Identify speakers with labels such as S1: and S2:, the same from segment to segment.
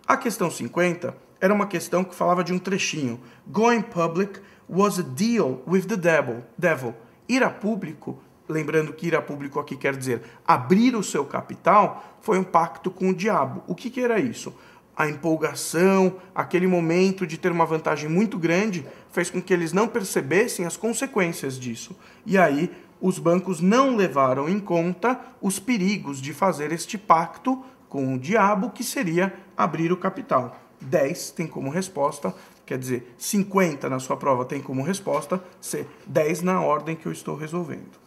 S1: A questão 50 era uma questão que falava de um trechinho. Going public was a deal with the devil. Ir a público, lembrando que ir a público aqui quer dizer abrir o seu capital, foi um pacto com o diabo. O que era isso? A empolgação, aquele momento de ter uma vantagem muito grande, fez com que eles não percebessem as consequências disso. E aí, os bancos não levaram em conta os perigos de fazer este pacto com o diabo, que seria abrir o capital. 10 tem como resposta, quer dizer, 50 na sua prova tem como resposta ser 10 na ordem que eu estou resolvendo.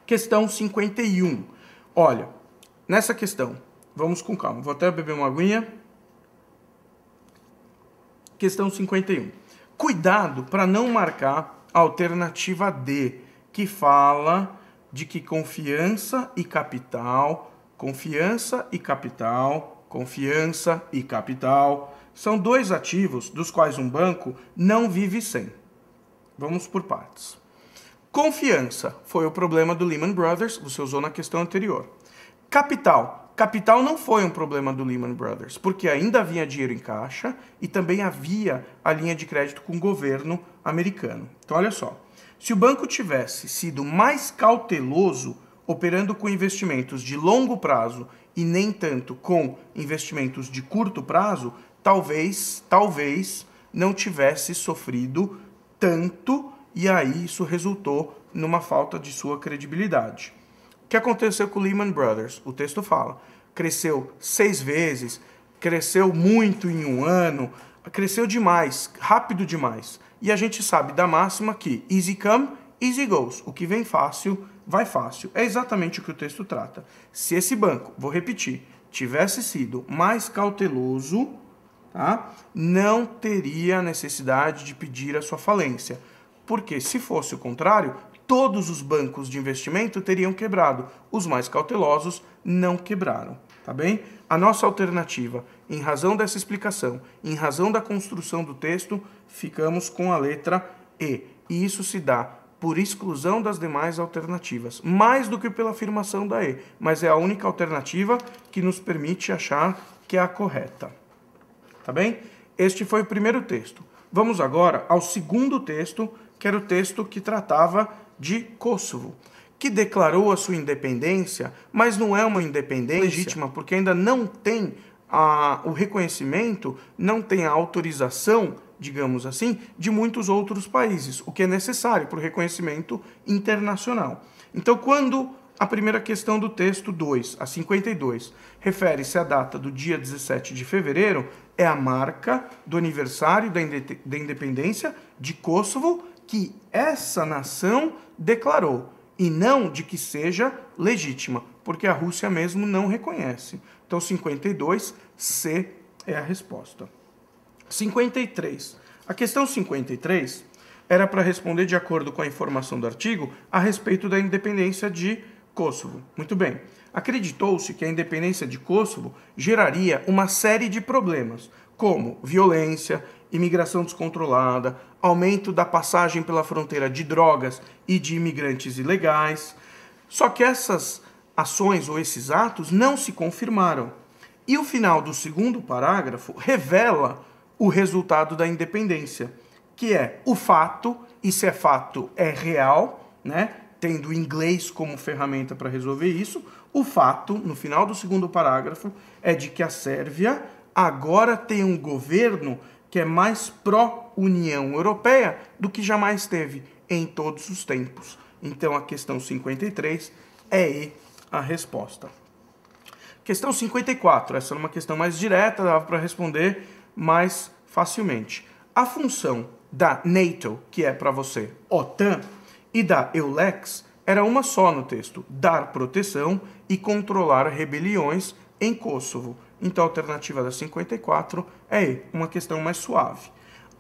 S1: Questão 51. Olha, nessa questão, vamos com calma, vou até beber uma aguinha. Questão 51. Cuidado para não marcar a alternativa D, que fala de que confiança e capital são dois ativos dos quais um banco não vive sem. Vamos por partes. Confiança foi o problema do Lehman Brothers, você usou na questão anterior. Capital não foi um problema do Lehman Brothers, porque ainda havia dinheiro em caixa e também havia a linha de crédito com o governo americano. Então, olha só. Se o banco tivesse sido mais cauteloso, operando com investimentos de longo prazo e nem tanto com investimentos de curto prazo, talvez não tivesse sofrido tanto e aí isso resultou numa falta de sua credibilidade. O que aconteceu com o Lehman Brothers? O texto fala, cresceu 6 vezes, cresceu muito em um ano, cresceu demais, rápido demais. E a gente sabe da máxima que easy come, easy goes. O que vem fácil, vai fácil. É exatamente o que o texto trata. Se esse banco, vou repetir, tivesse sido mais cauteloso, tá? Não teria necessidade de pedir a sua falência. Porque se fosse o contrário, todos os bancos de investimento teriam quebrado. Os mais cautelosos não quebraram, tá bem? A nossa alternativa, em razão dessa explicação, em razão da construção do texto, ficamos com a letra E. E isso se dá por exclusão das demais alternativas, mais do que pela afirmação da E, mas é a única alternativa que nos permite achar que é a correta. Tá bem? Este foi o primeiro texto. Vamos agora ao segundo texto, que era o texto que tratava de Kosovo, que declarou a sua independência, mas não é uma independência legítima, porque ainda não tem o reconhecimento, não tem a autorização, digamos assim, de muitos outros países, o que é necessário para o reconhecimento internacional. Então, quando a primeira questão do texto 2, a 52, refere-se à data do dia 17 de fevereiro, é a marca do aniversário da independência de Kosovo, que essa nação declarou, e não de que seja legítima, porque a Rússia mesmo não reconhece. Então, 52, C é a resposta. 53. A questão 53 era para responder de acordo com a informação do artigo a respeito da independência de Kosovo. Muito bem. Acreditou-se que a independência de Kosovo geraria uma série de problemas, como violência, imigração descontrolada, aumento da passagem pela fronteira de drogas e de imigrantes ilegais. Só que essas ações ou esses atos não se confirmaram. E o final do segundo parágrafo revela o resultado da independência, que é o fato, e se é fato é real, né? Tendo o inglês como ferramenta para resolver isso, o fato, no final do segundo parágrafo, é de que a Sérvia agora tem um governo que é mais pró-União Europeia do que jamais teve em todos os tempos. Então, a questão 53 é E a resposta. Questão 54, essa é uma questão mais direta, dava para responder mais facilmente. A função da NATO, que é para você OTAN, e da EULEX era uma só no texto, dar proteção e controlar rebeliões em Kosovo. Então a alternativa da 54 é E, uma questão mais suave.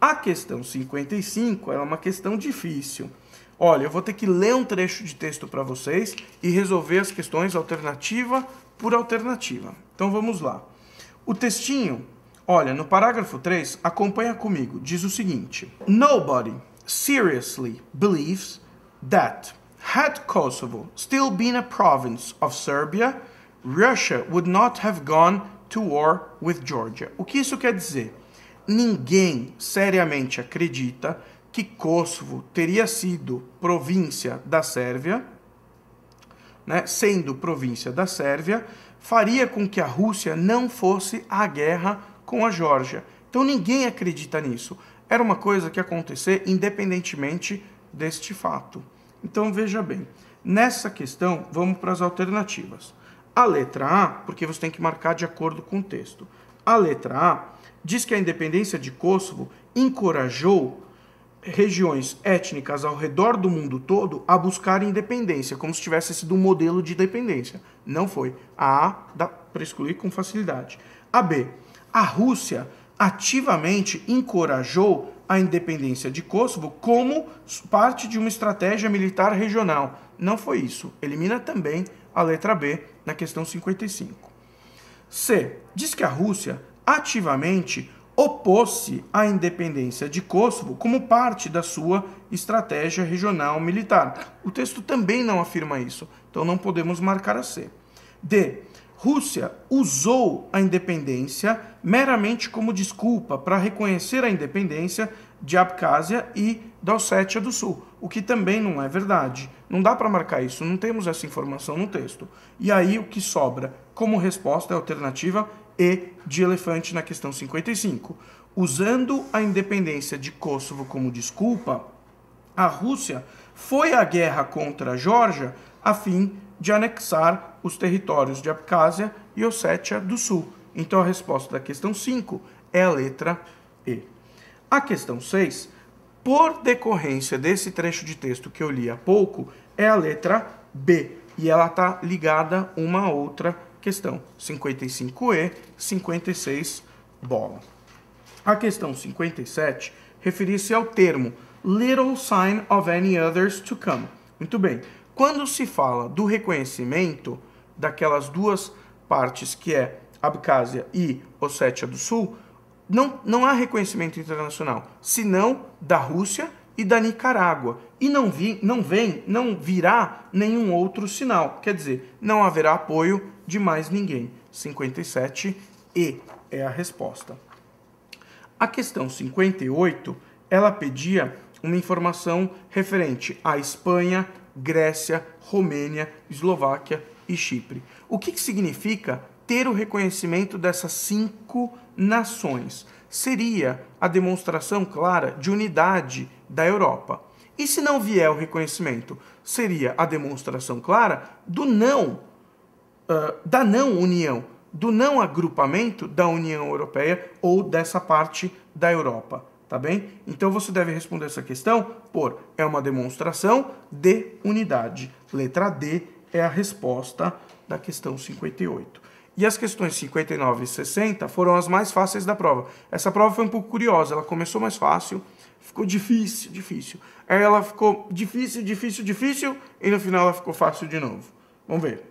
S1: A questão 55 é uma questão difícil. Olha, eu vou ter que ler um trecho de texto para vocês e resolver as questões alternativa por alternativa. Então vamos lá. O textinho, olha, no parágrafo 3, acompanha comigo, diz o seguinte: Nobody seriously believes that had Kosovo still been a province of Serbia, Russia would not have gone to war with Georgia. O que isso quer dizer? Ninguém seriamente acredita que Kosovo teria sido província da Sérvia, né, sendo província da Sérvia, faria com que a Rússia não fosse à guerra com a Geórgia. Então ninguém acredita nisso. Era uma coisa que ia acontecer independentemente deste fato. Então veja bem, nessa questão vamos para as alternativas. A letra A, porque você tem que marcar de acordo com o texto. A letra A diz que a independência de Kosovo encorajou regiões étnicas ao redor do mundo todo a buscar independência, como se tivesse sido um modelo de independência. Não foi. A A dá para excluir com facilidade. A B, a Rússia ativamente encorajou a independência de Kosovo como parte de uma estratégia militar regional. Não foi isso. Elimina também a letra B na questão 55. C, diz que a Rússia ativamente opôs-se à independência de Kosovo como parte da sua estratégia regional militar. O texto também não afirma isso, então não podemos marcar a C. D, Rússia usou a independência meramente como desculpa para reconhecer a independência de Abkhazia e da Ossétia do Sul, o que também não é verdade. Não dá para marcar isso, não temos essa informação no texto. E aí o que sobra como resposta é a alternativa E de elefante na questão 55. Usando a independência de Kosovo como desculpa, a Rússia foi à guerra contra a Geórgia a fim de anexar os territórios de Abkhazia e Ossétia do Sul. Então a resposta da questão 5 é a letra E. A questão 6, por decorrência desse trecho de texto que eu li há pouco, é a letra B. E ela está ligada a uma outra questão. 55E, 56, bola. A questão 57 referia-se ao termo little sign of any others to come. Muito bem. Quando se fala do reconhecimento daquelas duas partes, que é Abkhazia e Ossétia do Sul, não há reconhecimento internacional, senão da Rússia e da Nicarágua. E não virá nenhum outro sinal. Quer dizer, não haverá apoio de mais ninguém. 57E é a resposta. A questão 58, ela pedia uma informação referente à Espanha, Grécia, Romênia, Eslováquia e Chipre. O que significa ter o reconhecimento dessas 5 nações? Seria a demonstração clara de unidade da Europa. E se não vier o reconhecimento, seria a demonstração clara do da não união, do não agrupamento da União Europeia ou dessa parte da Europa, tá bem? Então você deve responder essa questão por é uma demonstração de unidade. Letra D é a resposta da questão 58. E as questões 59 e 60 foram as mais fáceis da prova. Essa prova foi um pouco curiosa, ela começou mais fácil, ficou difícil. Aí ela ficou difícil, e no final ela ficou fácil de novo. Vamos ver.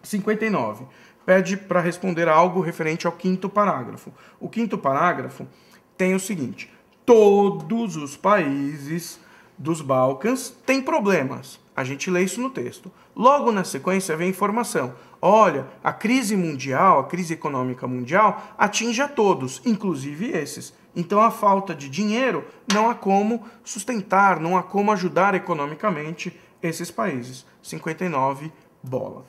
S1: 59. Pede para responder algo referente ao 5º parágrafo. O 5º parágrafo tem o seguinte: todos os países dos Balcãs têm problemas. A gente lê isso no texto. Logo na sequência vem informação. Olha, a crise mundial, a crise econômica mundial atinge a todos, inclusive esses. Então a falta de dinheiro não há como sustentar, não há como ajudar economicamente esses países. 59, bola.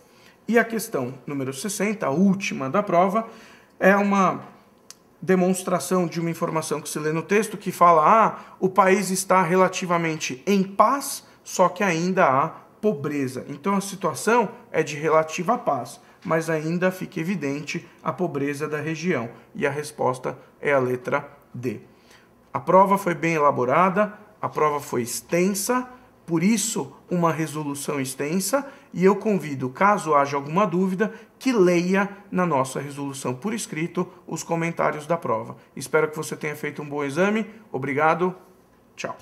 S1: E a questão número 60, a última da prova, é uma demonstração de uma informação que se lê no texto que fala: o país está relativamente em paz, só que ainda há pobreza. Então a situação é de relativa paz, mas ainda fica evidente a pobreza da região. E a resposta é a letra D. A prova foi bem elaborada, a prova foi extensa, por isso uma resolução extensa, e eu convido, caso haja alguma dúvida, que leia na nossa resolução por escrito os comentários da prova. Espero que você tenha feito um bom exame. Obrigado. Tchau.